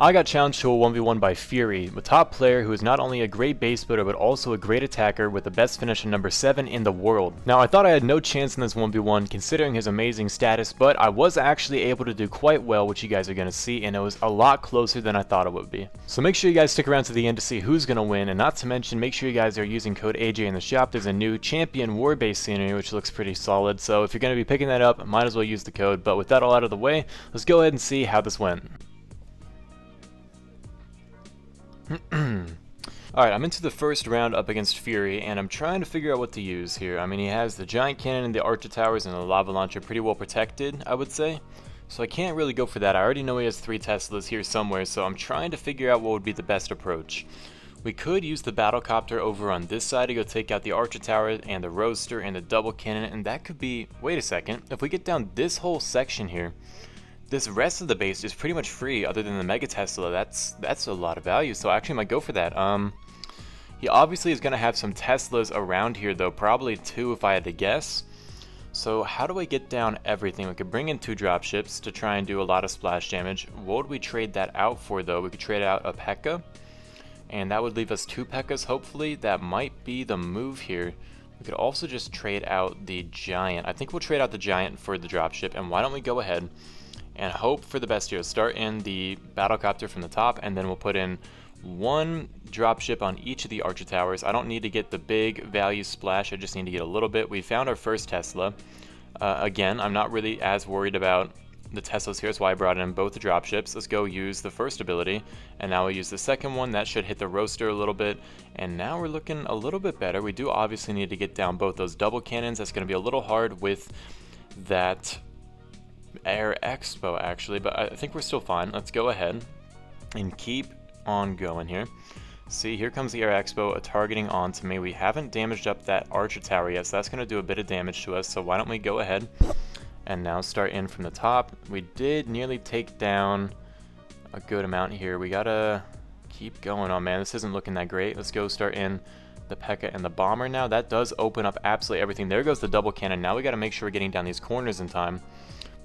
I got challenged to a 1v1 by Fury, a top player who is not only a great base builder but also a great attacker with the best finish in number 7 in the world. Now I thought I had no chance in this 1v1 considering his amazing status, but I was actually able to do quite well, which you guys are going to see, and it was a lot closer than I thought it would be. So make sure you guys stick around to the end to see who's going to win, and not to mention make sure you guys are using code AJ in the shop. There's a new champion war base scenery which looks pretty solid, so if you're going to be picking that up, might as well use the code. But with that all out of the way, let's go ahead and see how this went. Alright, I'm into the first round up against Fury, and I'm trying to figure out what to use here. I mean, he has the giant cannon and the archer towers and the lava launcher pretty well protected, I would say. So I can't really go for that. I already know he has 3 Teslas here somewhere, so I'm trying to figure out what would be the best approach. We could use the battlecopter over on this side to go take out the archer tower and the roaster and the double cannon, and that could be... Wait a second. If we get down this whole section here, this rest of the base is pretty much free other than the Mega Tesla. That's a lot of value, so I actually might go for that. He obviously is going to have some Teslas around here though, probably 2 if I had to guess. So how do I get down everything? We could bring in 2 dropships to try and do a lot of splash damage. What would we trade that out for though? We could trade out a P.E.K.K.A. and that would leave us 2 P.E.K.K.A.s hopefully. That might be the move here. We could also just trade out the giant. I think we'll trade out the giant for the dropship, and why don't we go ahead and hope for the best here. Start in the battlecopter from the top, and then we'll put in 1 dropship on each of the archer towers. I don't need to get the big value splash, I just need to get a little bit. We found our first Tesla. Again, I'm not really as worried about the Teslas here, that's why I brought in both the dropships. Let's go use the first ability, and now we'll use the second one. That should hit the roaster a little bit, and now we're looking a little bit better. We do obviously need to get down both those double cannons. That's going to be a little hard with that Air Expo actually, but I think we're still fine. Let's go ahead and keep on going here. See, here comes the Air Expo targeting onto me. We haven't damaged up that archer tower yet, so that's going to do a bit of damage to us, so why don't we go ahead and now start in from the top. We did nearly take down a good amount here. We gotta keep going. Oh man, this isn't looking that great. Let's go start in the P.E.K.K.A. and the bomber now. That does open up absolutely everything. There goes the double cannon. Now we gotta make sure we're getting down these corners in time.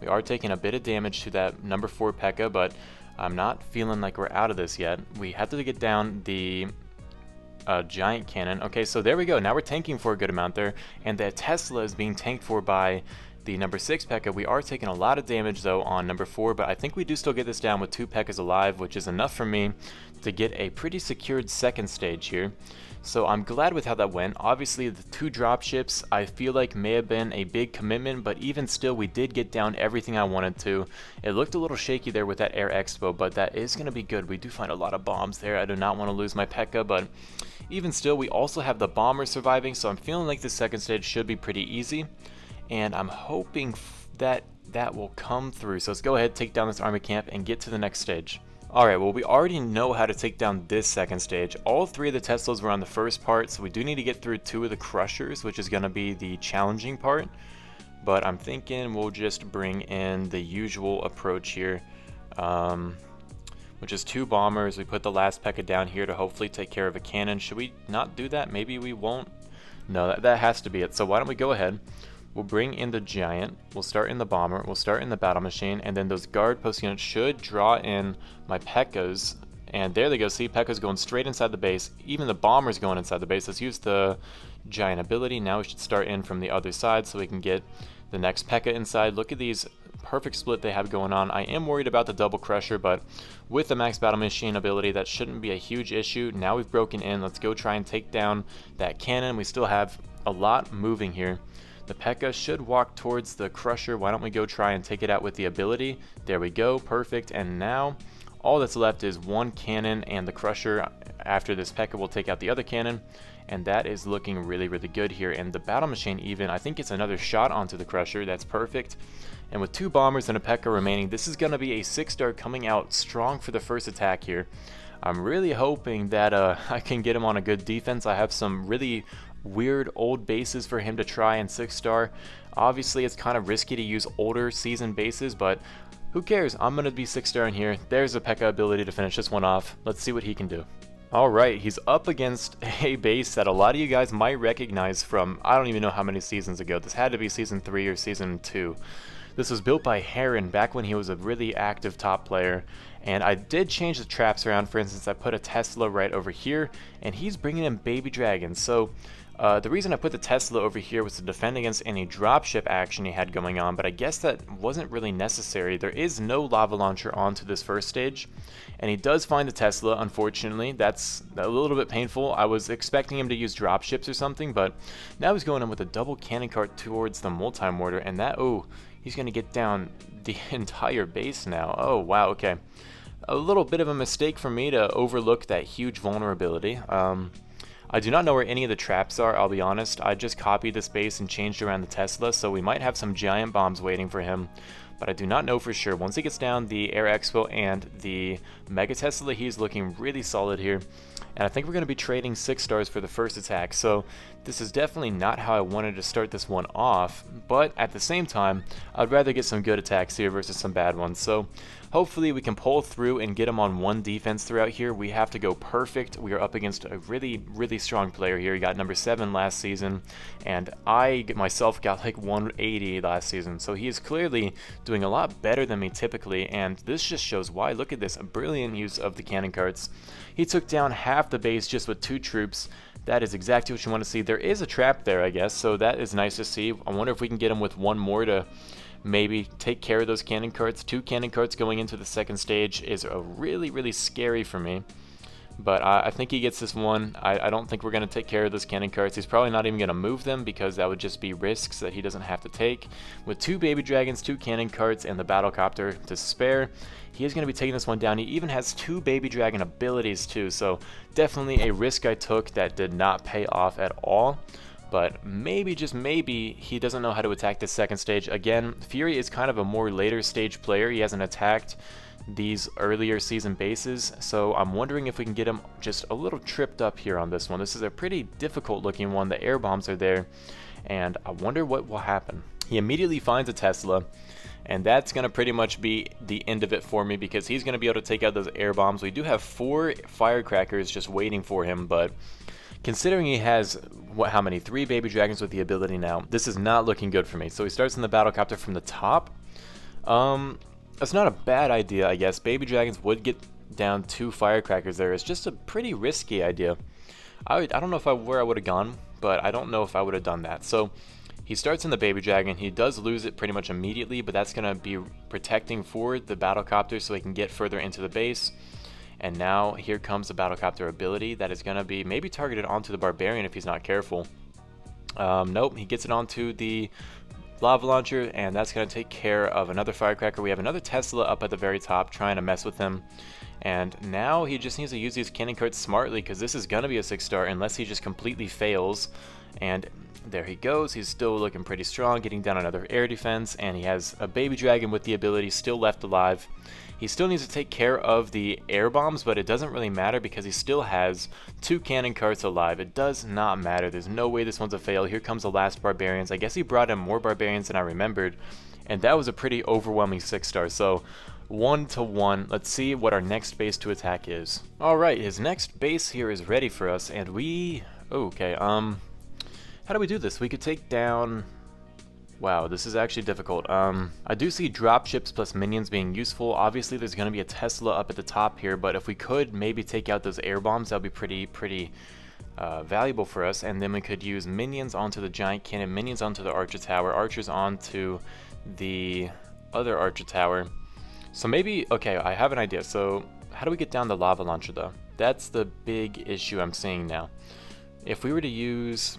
We are taking a bit of damage to that number 4 P.E.K.K.A., but I'm not feeling like we're out of this yet. We have to get down the giant cannon. Okay, so there we go. Now we're tanking for a good amount there, and the Tesla is being tanked for by the number 6 P.E.K.K.A. We are taking a lot of damage though on number 4, but I think we do still get this down with 2 P.E.K.K.A.s alive, which is enough for me to get a pretty secured second stage here. So I'm glad with how that went. Obviously the 2 dropships I feel like may have been a big commitment, but even still we did get down everything I wanted to. It looked a little shaky there with that Air Expo, but that is going to be good. We do find a lot of bombs there. I do not want to lose my P.E.K.K.A., but even still we also have the bomber surviving, so I'm feeling like the second stage should be pretty easy, and I'm hoping that that will come through. So let's go ahead, take down this army camp, and get to the next stage. Alright, well we already know how to take down this second stage. All 3 of the Teslas were on the first part, so we do need to get through 2 of the crushers, which is going to be the challenging part. But I'm thinking we'll just bring in the usual approach here, which is 2 bombers. We put the last P.E.K.K.A. down here to hopefully take care of a cannon. Should we not do that? Maybe we won't. No, that has to be it. So why don't we go ahead. We'll bring in the giant, we'll start in the bomber, we'll start in the battle machine, and then those guard post units should draw in my P.E.K.K.A.s, and there they go. See, P.E.K.K.A.s going straight inside the base, even the bomber's going inside the base. Let's use the giant ability. Now we should start in from the other side so we can get the next P.E.K.K.A. inside. Look at these perfect split they have going on. I am worried about the double crusher, but with the max battle machine ability that shouldn't be a huge issue. Now we've broken in, let's go try and take down that cannon. We still have a lot moving here. The P.E.K.K.A. should walk towards the crusher. Why don't we go try and take it out with the ability? There we go, perfect. And now all that's left is 1 cannon and the crusher. After this P.E.K.K.A. will take out the other cannon, and that is looking really, really good here. And the battle machine even, I think it's another shot onto the crusher. That's perfect. And with 2 bombers and a P.E.K.K.A. remaining, this is going to be a 6-star coming out strong for the first attack here. I'm really hoping that I can get him on a good defense. I have some really weird old bases for him to try in 6-star. Obviously it's kind of risky to use older season bases, but who cares? I'm going to be 6-star in here. There's a P.E.K.K.A. ability to finish this one off. Let's see what he can do. Alright, he's up against a base that a lot of you guys might recognize from, I don't even know how many seasons ago. This had to be season 3 or season 2. This was built by Heron back when he was a really active top player, and I did change the traps around. For instance, I put a Tesla right over here, and he's bringing in baby dragons. So the reason I put the Tesla over here was to defend against any dropship action he had going on, but I guess that wasn't really necessary. There is no lava launcher onto this first stage, and he does find the Tesla, unfortunately. That's a little bit painful. I was expecting him to use dropships or something, but now he's going in with a double cannon cart towards the multi-mortar, and that, oh, he's going to get down the entire base now. Oh, wow, okay. A little bit of a mistake for me to overlook that huge vulnerability. I do not know where any of the traps are, I'll be honest. I just copied this base and changed around the Tesla, so we might have some giant bombs waiting for him, but I do not know for sure. Once he gets down the Air Expo and the Mega Tesla, he's looking really solid here. And I think we're going to be trading 6 stars for the first attack, so this is definitely not how I wanted to start this one off, but at the same time, I'd rather get some good attacks here versus some bad ones. So hopefully we can pull through and get him on one defense throughout here. We have to go perfect. We are up against a really strong player here. He got number 7 last season, and I myself got like 180 last season, so he is clearly doing a lot better than me typically, and this just shows why. Look at this, a brilliant use of the cannon carts. He took down half the base just with 2 troops. That is exactly what you want to see. There is a trap there, I guess, so that is nice to see. I wonder if we can get him with one more to maybe take care of those cannon carts. 2 cannon carts going into the second stage is a really scary for me. But I think he gets this one. I don't think we're going to take care of those cannon carts. He's probably not even going to move them because that would just be risks that he doesn't have to take. With 2 baby dragons, 2 cannon carts, and the battlecopter to spare, he is going to be taking this one down. He even has 2 baby dragon abilities too, so definitely a risk I took that did not pay off at all. But maybe, just maybe, he doesn't know how to attack this second stage. Again, Fury is kind of a more later stage player. He hasn't attacked these earlier season bases, so I'm wondering if we can get him just a little tripped up here on this one. This is a pretty difficult looking one. The air bombs are there, and I wonder what will happen. He immediately finds a Tesla, and that's going to pretty much be the end of it for me because he's going to be able to take out those air bombs. We do have 4 firecrackers just waiting for him, but considering he has, how many? 3 baby dragons with the ability now, this is not looking good for me. So he starts in the battlecopter from the top. That's not a bad idea, I guess. Baby dragons would get down 2 firecrackers there. It's just a pretty risky idea. I don't know where I would have gone, but I don't know if I would have done that. So he starts in the baby dragon. He does lose it pretty much immediately, but that's going to be protecting for the battlecopter so he can get further into the base. And now here comes the battlecopter ability that is going to be maybe targeted onto the barbarian if he's not careful. Nope, he gets it onto the lava launcher, and that's going to take care of another firecracker. We have another Tesla up at the very top trying to mess with him, and now he just needs to use these cannon carts smartly because this is going to be a 6-star unless he just completely fails. And there he goes. He's still looking pretty strong, getting down another air defense, and he has a baby dragon with the ability still left alive. He still needs to take care of the air bombs, but it doesn't really matter because he still has 2 cannon carts alive. It does not matter. There's no way this one's a fail. Here comes the last barbarians. I guess he brought in more barbarians than I remembered, and that was a pretty overwhelming 6-star. So 1-1. Let's see what our next base to attack is. Alright, his next base here is ready for us, and we... okay, how do we do this? We could take down... Wow, this is actually difficult. I do see dropships plus minions being useful. Obviously, there's going to be a Tesla up at the top here, but if we could maybe take out those air bombs, that would be pretty valuable for us. And then we could use minions onto the giant cannon, minions onto the archer tower, archers onto the other archer tower. So maybe, okay, I have an idea. So how do we get down the lava launcher, though? That's the big issue I'm seeing now. If we were to use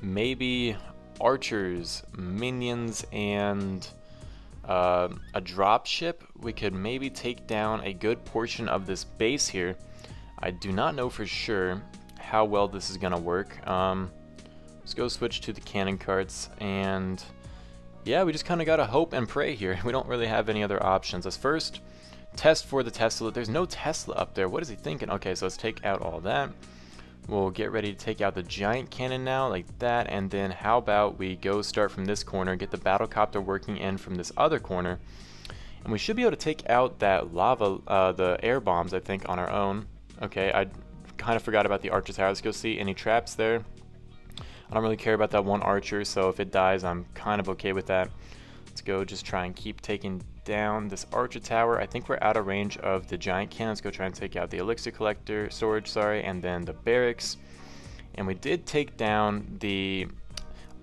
maybe archers, minions, and a dropship, we could maybe take down a good portion of this base here. I do not know for sure how well this is gonna work. Let's go switch to the cannon carts, and yeah, we just kind of gotta hope and pray here. We don't really have any other options. Let's first test for the Tesla. There's no Tesla up there. What is he thinking? Okay, so let's take out all that. We'll get ready to take out the giant cannon now, like that, and then how about we go start from this corner, get the battlecopter working in from this other corner, and we should be able to take out that lava, the air bombs, I think, on our own. Okay, I kind of forgot about the archer tower. Let's go see any traps there. I don't really care about that one archer, so if it dies, I'm kind of okay with that. Let's go just try and keep taking down this Archer Tower. I think we're out of range of the giant cannon. Let's go try and take out the elixir collector, storage, sorry, and then the barracks. And we did take down the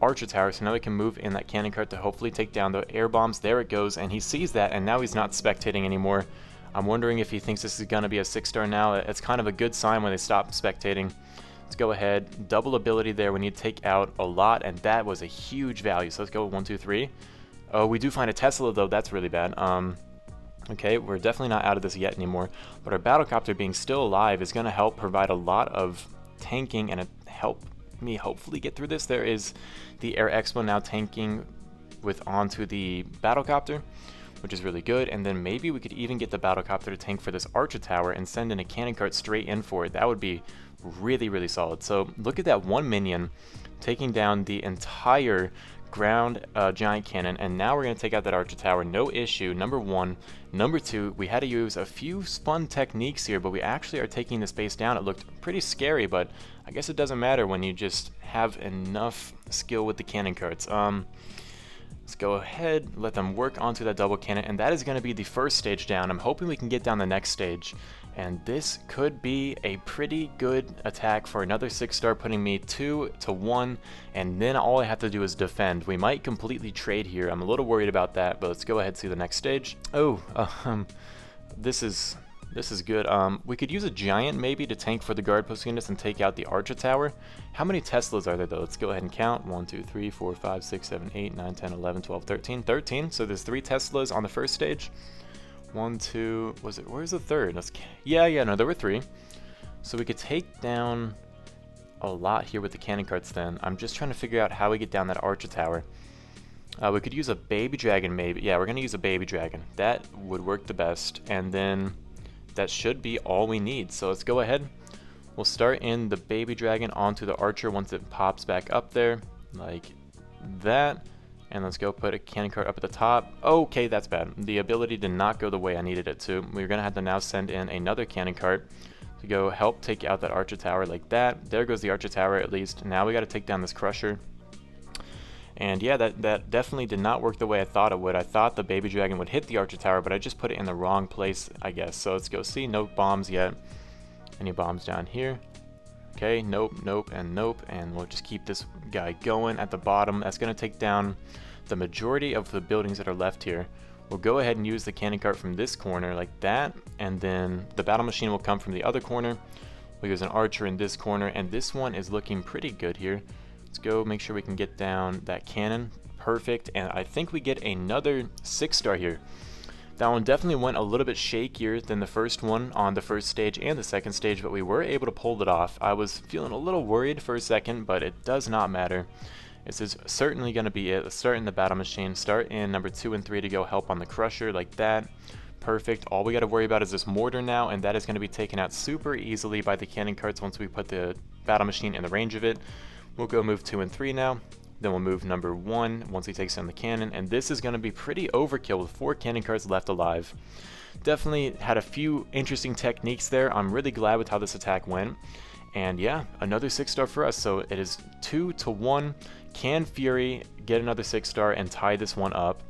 Archer Tower, so now we can move in that cannon cart to hopefully take down the air bombs. There it goes, and he sees that, and now he's not spectating anymore. I'm wondering if he thinks this is going to be a 6-star now. It's kind of a good sign when they stop spectating. Let's go ahead. Double ability there. We need to take out a lot, and that was a huge value. So let's go 1, 2, 3. Oh, we do find a Tesla, though. That's really bad. Okay, we're definitely not out of this yet anymore. But our battlecopter being still alive is going to help provide a lot of tanking and help me hopefully get through this. There is the Air Expo now tanking with onto the battlecopter, which is really good. And then maybe we could even get the battlecopter to tank for this Archer Tower and send in a cannon cart straight in for it. That would be really, really solid. So look at that one minion taking down the entire ground giant cannon, and now we're going to take out that Archer Tower, no issue. Number one. Number two, we had to use a few fun techniques here, but we actually are taking this base down. It looked pretty scary, but I guess it doesn't matter when you just have enough skill with the cannon carts. Let's go ahead, let them work onto that double cannon, and that is going to be the first stage down. I'm hoping we can get down the next stage, and this could be a pretty good attack for another 6-star, putting me 2-1, and then all I have to do is defend. We might completely trade here. I'm a little worried about that, but let's go ahead and see the next stage. Oh, this is good. We could use a giant maybe to tank for the guard post units and take out the Archer Tower. How many Teslas are there though? Let's go ahead and count. 1, 2, 3, 4, 5, 6, 7, 8, 9, 10, 11, 12, 13. 13. So there's 3 Teslas on the first stage. 1, 2, was it? Where's the third? Yeah, no, there were 3. So we could take down a lot here with the cannon carts then. I'm just trying to figure out how we get down that Archer Tower. We could use a baby dragon maybe. Yeah, we're going to use a baby dragon. That would work the best. And then that should be all we need. So let's go ahead. We'll start in the baby dragon onto the archer once it pops back up there, like that. And let's go put a cannon cart up at the top. Okay, that's bad. The ability did not go the way I needed it to. We're going to have to now send in another cannon cart to go help take out that Archer Tower like that. There goes the Archer Tower at least. Now we got to take down this Crusher. And yeah, that definitely did not work the way I thought it would. I thought the baby dragon would hit the Archer Tower, but I just put it in the wrong place, I guess. So let's go see. No bombs yet. Any bombs down here? Okay, nope, nope, and nope. And we'll just keep this guy going at the bottom. That's going to take down the majority of the buildings that are left here. We'll go ahead and use the cannon cart from this corner like that. And then the battle machine will come from the other corner. We'll use an archer in this corner. And this one is looking pretty good here. Let's go make sure we can get down that cannon. Perfect. And I think we get another 6-star here. That one definitely went a little bit shakier than the first one on the first stage and the second stage, but we were able to pull it off. I was feeling a little worried for a second, but it does not matter. This is certainly going to be it. Let's start in the battle machine. Start in number 2 and 3 to go help on the Crusher like that. Perfect. All we got to worry about is this mortar now, and that is going to be taken out super easily by the cannon carts once we put the battle machine in the range of it. We'll go move 2 and 3 now. Then we'll move number 1 once he takes down the cannon. And this is going to be pretty overkill with 4 cannon carts left alive. Definitely had a few interesting techniques there. I'm really glad with how this attack went. And yeah, another 6-star for us. So it is 2-1. Can Fury get another 6-star and tie this one up?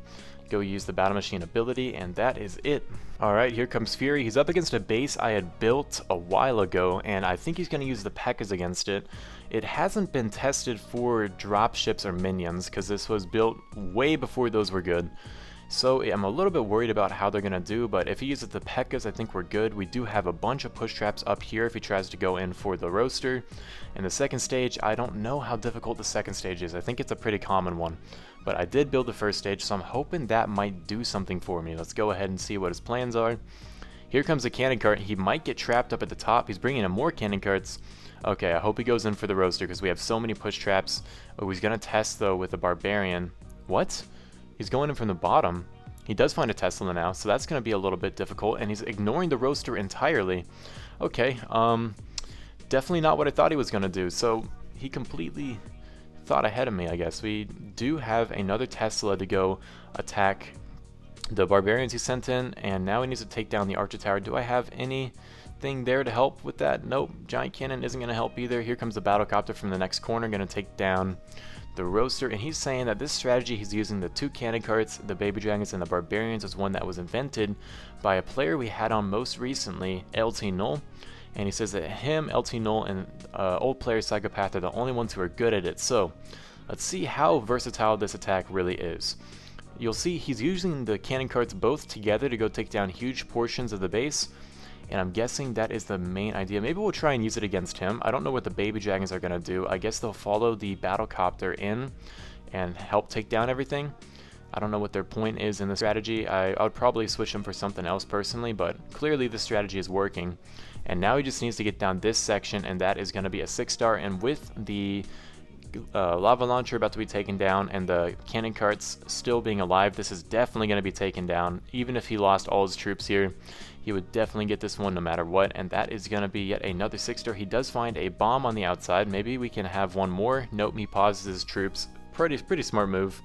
Go use the battle machine ability, and that is it. Alright, here comes Fury. He's up against a base I had built a while ago, and I think he's going to use the P.E.K.K.A.s against it. It hasn't been tested for dropships or minions, because this was built way before those were good. So I'm a little bit worried about how they're going to do, but if he uses the P.E.K.K.A.s, I think we're good. We do have a bunch of push traps up here if he tries to go in for the roaster. In the second stage, I don't know how difficult the second stage is. I think it's a pretty common one. But I did build the first stage, so I'm hoping that might do something for me. Let's go ahead and see what his plans are. Here comes the cannon cart. He might get trapped up at the top. He's bringing in more cannon carts. Okay, I hope he goes in for the roaster because we have so many push traps. Oh, he's going to test, though, with the barbarian. What? He's going in from the bottom. He does find a Tesla now, so that's going to be a little bit difficult. And he's ignoring the roaster entirely. Okay, definitely not what I thought he was going to do. So he completely thought ahead of me, I guess. We do have another Tesla to go attack the barbarians he sent in, and now he needs to take down the archer tower. Do I have anything there to help with that? Nope. Giant cannon isn't going to help either. Here comes the battlecopter from the next corner, going to take down the roaster, and he's saying that this strategy he's using the 2 cannon carts, the baby dragons, and the barbarians is one that was invented by a player we had on most recently, LT Null. And he says that him, LT Null, and old player Psychopath are the only ones who are good at it. So let's see how versatile this attack really is. You'll see he's using the cannon carts both together to go take down huge portions of the base, and I'm guessing that is the main idea. Maybe we'll try and use it against him. I don't know what the baby dragons are going to do. I guess they'll follow the battlecopter in and help take down everything. I don't know what their point is in the strategy. I would probably switch them for something else personally, but clearly the strategy is working. And now he just needs to get down this section, and that is going to be a 6-star. And with the lava launcher about to be taken down and the cannon carts still being alive, this is definitely going to be taken down. Even if he lost all his troops here, he would definitely get this one no matter what, and that is going to be yet another 6-star. He does find a bomb on the outside. Maybe we can have one more. Nope, he pauses his troops. Pretty smart move.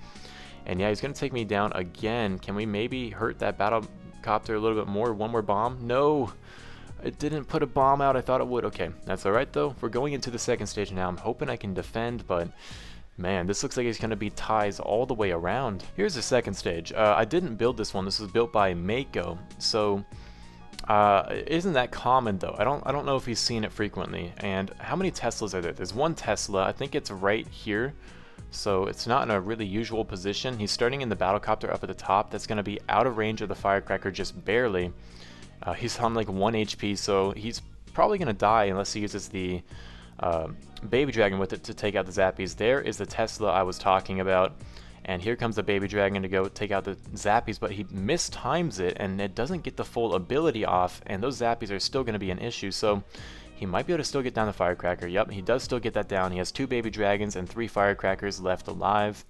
And yeah, he's going to take me down again. Can we maybe hurt that battlecopter a little bit more? One more bomb? No! It didn't put a bomb out. I thought it would. Okay, that's alright though. We're going into the second stage now. I'm hoping I can defend, but man, this looks like it's going to be ties all the way around. Here's the second stage. I didn't build this one. This was built by Mako. So it isn't that common though. I don't know if he's seen it frequently. And how many Teslas are there? There's one Tesla. I think it's right here. So it's not in a really usual position. He's starting in the battlecopter up at the top. That's going to be out of range of the firecracker just barely. He's on like 1 HP, so he's probably going to die unless he uses the baby dragon with it to take out the zappies. There is the Tesla I was talking about, and here comes the baby dragon to go take out the zappies, but he mistimes it and it doesn't get the full ability off, and those zappies are still going to be an issue. So he might be able to still get down the firecracker. Yep, he does still get that down. He has 2 baby dragons and 3 firecrackers left alive.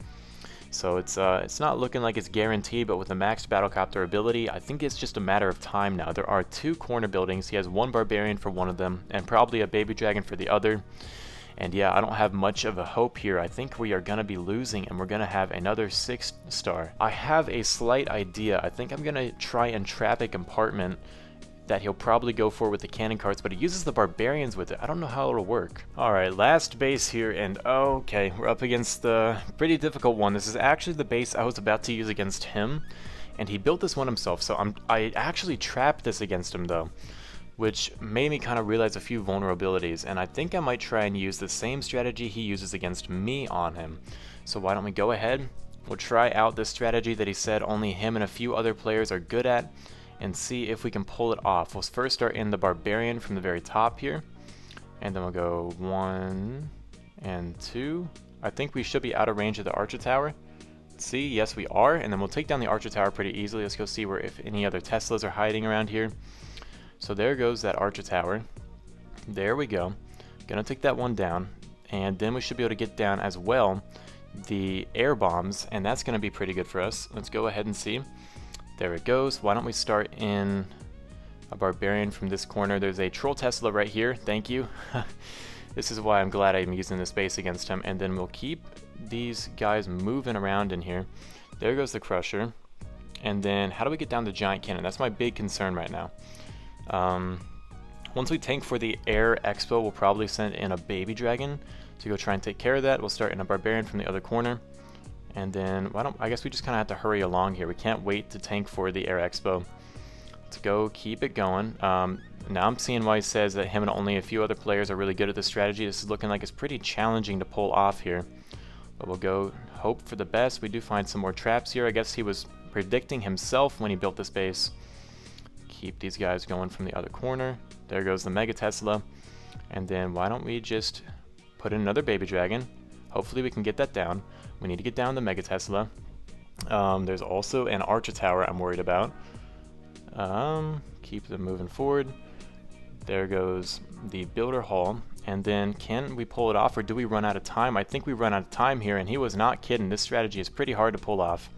So it's not looking like it's guaranteed, but with the maxed battlecopter ability, I think it's just a matter of time now. There are 2 corner buildings. He has 1 barbarian for one of them, and probably a baby dragon for the other. And yeah, I don't have much of a hope here. I think we are going to be losing, and we're going to have another 6-star. I have a slight idea. I think I'm going to try and trap a compartment that he'll probably go for with the cannon carts, but he uses the barbarians with it. I don't know how it'll work. Alright, last base here, and okay, we're up against the pretty difficult one. This is actually the base I was about to use against him, and he built this one himself, so I actually trapped this against him though, which made me kind of realize a few vulnerabilities, and I think I might try and use the same strategy he uses against me on him. So why don't we go ahead, we'll try out this strategy that he said only him and a few other players are good at, and see if we can pull it off. We'll first start in the barbarian from the very top here, and then we'll go 1 and 2. I think we should be out of range of the archer tower. Let's see, yes we are, and then we'll take down the archer tower pretty easily. Let's go see if any other Teslas are hiding around here. So there goes that archer tower. There we go. Gonna take that one down, and then we should be able to get down as well the air bombs, and that's gonna be pretty good for us. Let's go ahead and see. There it goes. Why don't we start in a barbarian from this corner? There's a troll Tesla right here. Thank you. This is why I'm glad I'm using this base against him. And then we'll keep these guys moving around in here. There goes the crusher. And then how do we get down the giant cannon? That's my big concern right now. Once we tank for the air expo, we'll probably send in a baby dragon to go try and take care of that. We'll start in a barbarian from the other corner. And then, I guess we just kind of have to hurry along here. We can't wait to tank for the Air Expo. Let's go, keep it going. Now I'm seeing why he says that him and only a few other players are really good at this strategy. This is looking like it's pretty challenging to pull off here. But we'll go hope for the best. We do find some more traps here. I guess he was predicting himself when he built this base. Keep these guys going from the other corner. There goes the Mega Tesla. And then why don't we just put in another baby dragon. Hopefully we can get that down. We need to get down the Mega Tesla. There's also an Archer Tower I'm worried about. Keep them moving forward. There goes the Builder Hall. And then can we pull it off, or do we run out of time? I think we run out of time here, and he was not kidding. This strategy is pretty hard to pull off.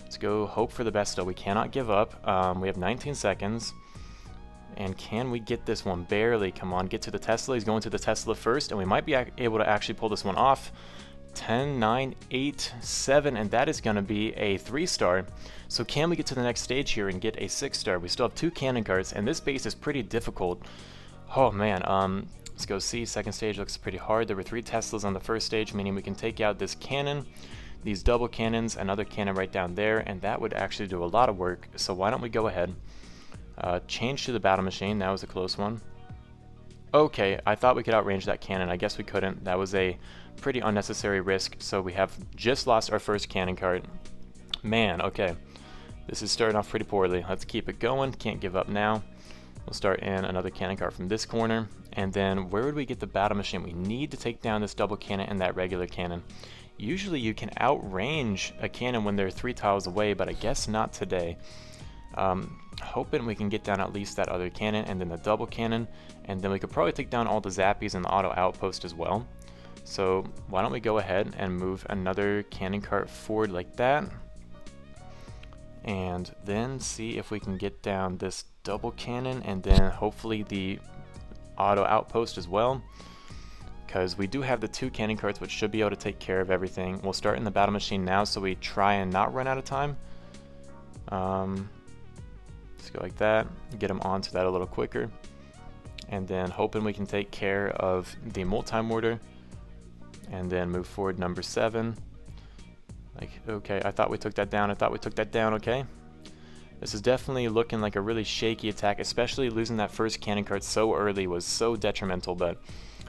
Let's go hope for the best though. We cannot give up. We have 19 seconds. And can we get this one? Barely. Come on, get to the Tesla. He's going to the Tesla first, and we might be able to actually pull this one off. 10, 9, 8, 7, and that is going to be a 3-star. So can we get to the next stage here and get a 6-star? We still have 2 cannon carts, and this base is pretty difficult. Oh man, let's go see. Second stage looks pretty hard. There were 3 Teslas on the first stage, meaning we can take out this cannon, these double cannons, another cannon right down there, and that would actually do a lot of work. So why don't we go ahead, change to the battle machine. That was a close one. Okay, I thought we could outrange that cannon. I guess we couldn't. That was a pretty unnecessary risk. So we have just lost our first cannon cart. Man, okay. This is starting off pretty poorly. Let's keep it going. Can't give up now. We'll start in another cannon cart from this corner. And then where would we get the battle machine? We need to take down this double cannon and that regular cannon. Usually you can outrange a cannon when they're 3 tiles away, but I guess not today. Hoping we can get down at least that other cannon and then the double cannon, and then we could probably take down all the zappies and the auto outpost as well. So why don't we go ahead and move another cannon cart forward like that, and then see if we can get down this double cannon and then hopefully the auto outpost as well, because we do have the 2 cannon carts which should be able to take care of everything. We'll start in the battle machine now so we try and not run out of time. Let's go like that, get them onto that a little quicker, and then hoping we can take care of the multi-mortar, and then move forward number 7. Like, okay, I thought we took that down, okay. This is definitely looking like a really shaky attack, especially losing that first cannon cart so early was so detrimental, but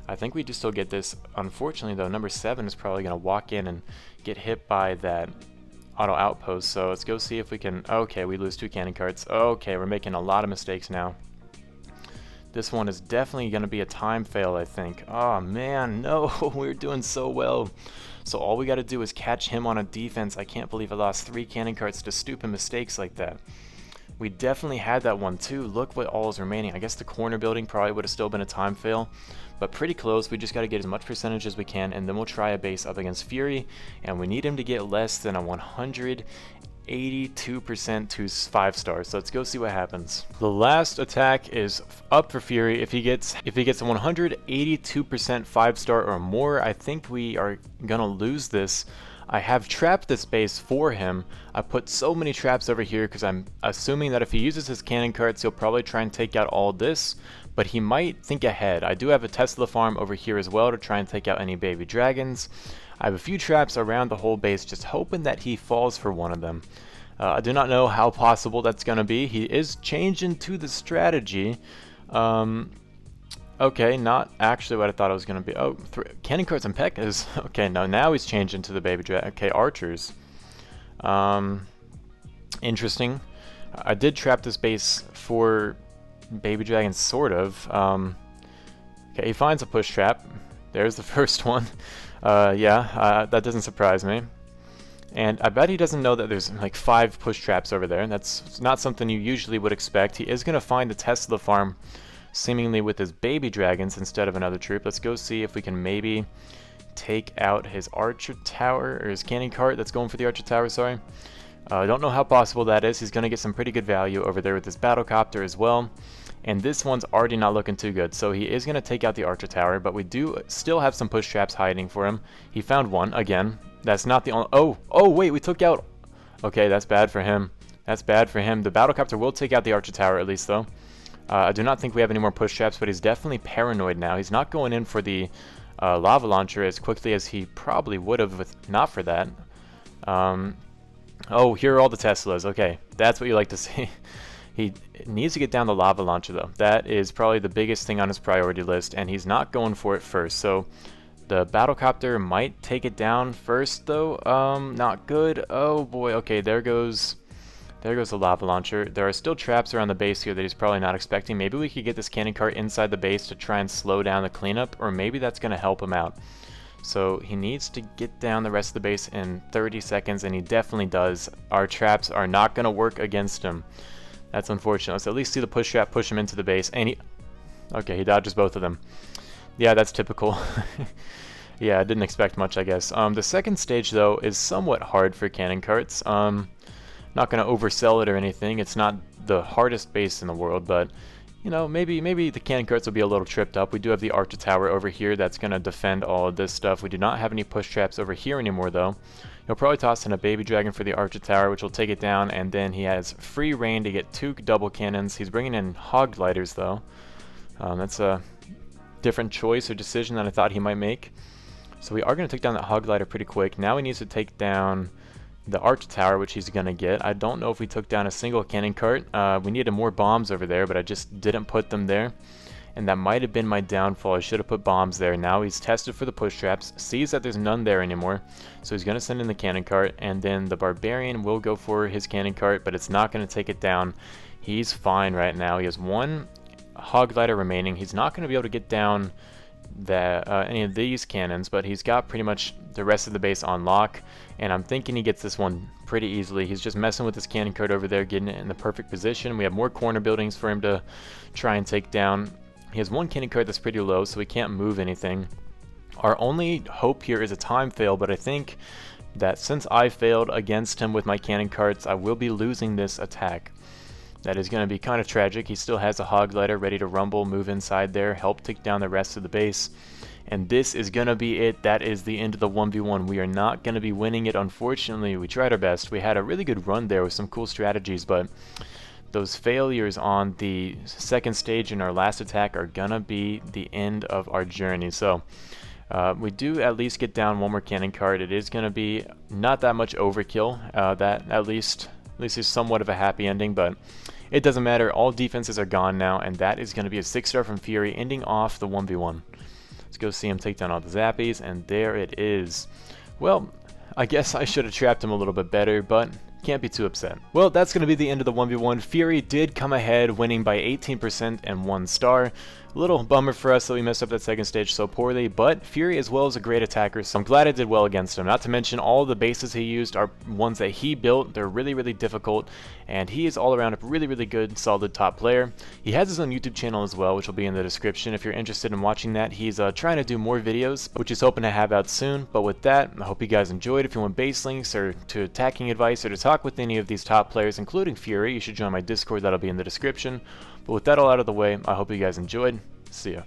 I think we do still get this. Unfortunately though, number 7 is probably going to walk in and get hit by that auto outpost, so let's go see if we can. Okay, we lose 2 cannon carts. Okay, we're making a lot of mistakes now. This one is definitely going to be a time fail, I think. Oh man, no, we're doing so well. So all we got to do is catch him on a defense. I can't believe I lost 3 cannon carts to stupid mistakes like that. We definitely had that one too. Look what all is remaining. I guess the corner building probably would have still been a time fail, but pretty close. We just got to get as much percentage as we can, and then we'll try a base up against Fury, and we need him to get less than a 182% to 5 stars. So let's go see what happens. The last attack is up for Fury. If he gets a 182% 5-star or more, I think we are gonna lose this. I have trapped this base for him. I put so many traps over here because I'm assuming that if he uses his cannon carts, he'll probably try and take out all this, but he might think ahead. I do have a Tesla farm over here as well to try and take out any baby dragons. I have a few traps around the whole base, just hoping that he falls for one of them. I do not know how possible that's going to be. He is changing to the strategy. Okay, not actually what I thought it was going to be. Oh, cannon carts and P.E.K.K.A.s. Okay, no, now he's changing to the baby dragon. Okay, archers. Interesting. I did trap this base for baby dragons, sort of. Okay, he finds a push trap. There's the first one. That doesn't surprise me. And I bet he doesn't know that there's like 5 push traps over there. That's not something you usually would expect. He is going to find the Tesla farm seemingly with his baby dragons instead of another troop. Let's go see if we can maybe take out his archer tower, or his cannon cart that's going for the archer tower, sorry. I don't know how possible that is. He's going to get some pretty good value over there with his battlecopter as well. And this one's already not looking too good, so he is going to take out the archer tower, but we do still have some push traps hiding for him. He found one, again. That's not the only... Oh, wait, we took out... Okay, that's bad for him. That's bad for him. The battlecopter will take out the archer tower at least, though. I do not think we have any more push traps, but he's definitely paranoid now. He's not going in for the lava launcher as quickly as he probably would have if not for that. Oh, here are all the Teslas. Okay, that's what you like to see. He needs to get down the lava launcher, though. That is probably the biggest thing on his priority list, and he's not going for it first. So the battlecopter might take it down first, though. Not good. Oh boy. Okay, there goes the lava launcher. There are still traps around the base here that he's probably not expecting. Maybe we could get this cannon cart inside the base to try and slow down the cleanup, or maybe that's going to help him out. So he needs to get down the rest of the base in 30 seconds, and he definitely does. Our traps are not going to work against him. That's unfortunate. Let's at least see the push trap push him into the base, and okay, he dodges both of them. Yeah, that's typical. Yeah, I didn't expect much, I guess. The second stage, though, is somewhat hard for cannon carts. Not going to oversell it or anything. It's not the hardest base in the world, but you know, maybe the cannon carts will be a little tripped up. We do have the Archer Tower over here that's going to defend all of this stuff. We do not have any push traps over here anymore, though. He'll probably toss in a Baby Dragon for the Archer Tower, which will take it down, and then he has free reign to get 2 double cannons. He's bringing in Hog Gliders, though. That's a different choice or decision that I thought he might make. So we are going to take down that Hog Glider pretty quick. Now he needs to take down the Archer Tower, which he's going to get. I don't know if we took down a single cannon cart. We needed more bombs over there, but I just didn't put them there. And that might have been my downfall. I should have put bombs there. Now he's tested for the push traps, sees that there's none there anymore, so he's going to send in the cannon cart, and then the Barbarian will go for his cannon cart, but it's not going to take it down. He's fine right now. He has 1 Hog Glider remaining. He's not going to be able to get down any of these cannons, but he's got pretty much the rest of the base on lock, and I'm thinking he gets this one pretty easily. He's just messing with his cannon cart over there, getting it in the perfect position. We have more corner buildings for him to try and take down. He has 1 cannon cart that's pretty low, so he can't move anything. Our only hope here is a time fail, but I think that since I failed against him with my cannon carts, I will be losing this attack. That is going to be kind of tragic. He still has a Hog Glider ready to rumble, move inside there, help take down the rest of the base. And this is going to be it. That is the end of the 1v1. We are not going to be winning it, unfortunately. We tried our best. We had a really good run there with some cool strategies, but those failures on the second stage in our last attack are gonna be the end of our journey. So we do at least get down 1 more cannon cart. It is gonna be not that much overkill. That at least is somewhat of a happy ending, but it doesn't matter. All defenses are gone now, and that is gonna be a 6-star from Fury, ending off the 1v1. Let's go see him take down all the Zappies, and there it is. Well, I guess I should have trapped him a little bit better, but can't be too upset. Well, that's going to be the end of the 1v1. Fury did come ahead, winning by 18% and 1 star. A little bummer for us that we messed up that second stage so poorly, but Fury as well is a great attacker, so I'm glad I did well against him. Not to mention all the bases he used are ones that he built. They're really, really difficult, and he is all around a really, really good, solid top player. He has his own YouTube channel as well, which will be in the description if you're interested in watching that. He's trying to do more videos, which he's hoping to have out soon. But with that, I hope you guys enjoyed. If you want base links or to attacking advice or to talk with any of these top players, including Fury, you should join my Discord. That'll be in the description. But with that all out of the way, I hope you guys enjoyed. See ya.